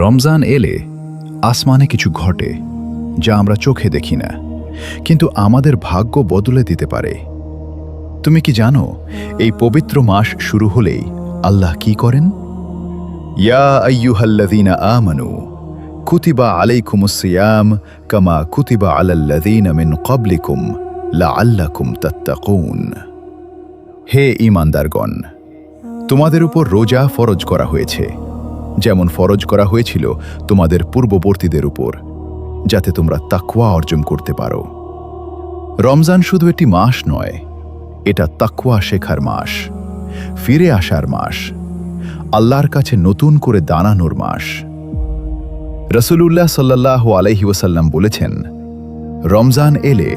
রমজান এলে আসমানে কিছু ঘটে যা আমরা চোখে দেখি না, কিন্তু আমাদের ভাগ্য বদলে দিতে পারে। তুমি কি জানো এই পবিত্র মাস শুরু হলেই আল্লাহ কি করেন? ইয়া আইয়ুহাল্লাযীনা আমানু কুতিবা আলাইকুমুস সিয়াম কামা কুতিবা আলাল্লাযীনা মিন ক্বাবলিকুম লাআল্লাকুম তাত্তাকুন। হে ঈমানদারগণ, তোমাদের উপর রোজা ফরজ করা হয়েছে, যেমন ফরজ করা হয়েছিল তোমাদের পূর্ববর্তীদের উপর, যাতে তোমরা তাকওয়া অর্জন করতে পারো। রমজান শুধু একটি মাস নয়, এটা তাকওয়া শেখার মাস, ফিরে আসার মাস, আল্লাহর কাছে নতুন করে দাঁড়ানোর মাস। রাসূলুল্লাহ সাল্লাল্লাহু আলাইহি ওয়াসাল্লাম বলেছেন, রমজান এলে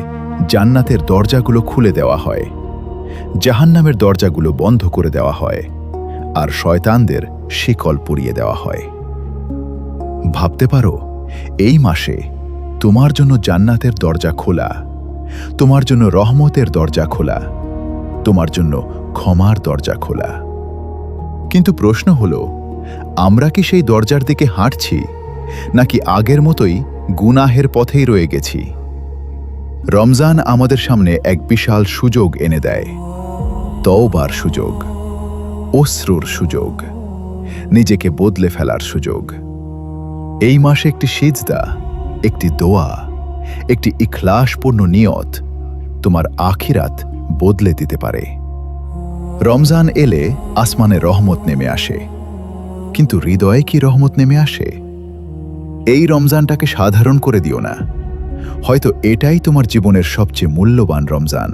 জান্নাতের দরজাগুলো খুলে দেওয়া হয়, জাহান্নামের দরজাগুলো বন্ধ করে দেওয়া হয়, আর শয়তানদের শিকল পরিয়ে দেওয়া হয়। ভাবতে পারো, এই মাসে তোমার জন্য জান্নাতের দরজা খোলা, তোমার জন্য রহমতের দরজা খোলা, তোমার জন্য ক্ষমার দরজা খোলা। কিন্তু প্রশ্ন হলো, আমরা কি সেই দরজার দিকে হাঁটছি, নাকি আগের মতোই গুনাহের পথেই রয়ে গেছি? রমজান আমাদের সামনে এক বিশাল সুযোগ এনে দেয়, তওবার সুযোগ, অশ্রুর সুযোগ, নিজেকে বদলে ফেলার সুযোগ। এই মাসে একটি সিজদা, একটি দোয়া, একটি ইখলাসপূর্ণ নিয়ত তোমার আখিরাত বদলে দিতে পারে। রমজান এলে আসমানে রহমত নেমে আসে, কিন্তু হৃদয়ে কি রহমত নেমে আসে? এই রমজানটাকে সাধারণ করে দিও না। হয়তো এটাই তোমার জীবনের সবচেয়ে মূল্যবান রমজান,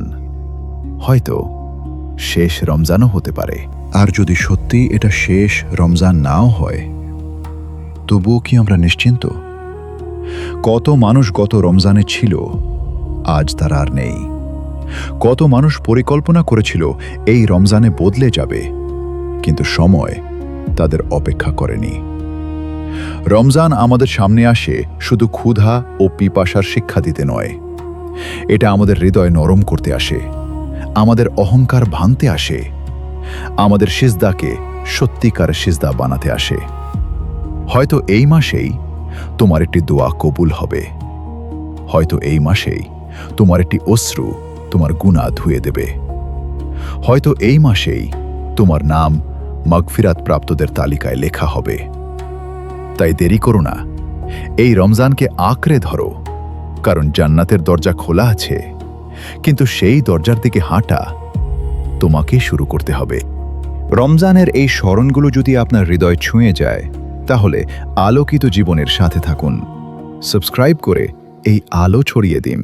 হয়তো শেষ রমজানও হতে পারে। আর যদি সত্যি এটা শেষ রমজান নাও হয়, তবুও কি আমরা নিশ্চিন্ত? কত মানুষ গত রমজানে ছিল, আজ তারা আর নেই। কত মানুষ পরিকল্পনা করেছিল এই রমজানে বদলে যাবে, কিন্তু সময় তাদের অপেক্ষা করেনি। রমজান আমাদের সামনে আসে শুধু ক্ষুধা ও পিপাসার শিক্ষা দিতে নয়, এটা আমাদের হৃদয় নরম করতে আসে, আমাদের অহংকার ভাঙতে আসে, আমাদের সিজদাকে সত্যিকার সিজদা বানাতে আসে। হয়তো এই মাসেই তোমার একটি দোয়া কবুল হবে, হয়তো এই মাসেই তোমার একটি অশ্রু তোমার গুনাহ ধুয়ে দেবে, হয়তো এই মাসেই তোমার নাম মাগফিরাত প্রাপ্তদের তালিকায় লেখা হবে। তাই দেরি করো না, এই রমজানকে আঁকড়ে ধরো, কারণ জান্নাতের দরজা খোলা আছে, কিন্তু সেই দরজার দিকে হাঁটা তোমাকেই শুরু করতে হবে। রমজানের এই স্মরণগুলো যদি আপনার হৃদয় ছুঁয়ে যায়, তাহলে আলোকিত জীবনের সাথে থাকুন। সাবস্ক্রাইব করে এই আলো ছড়িয়ে দিন।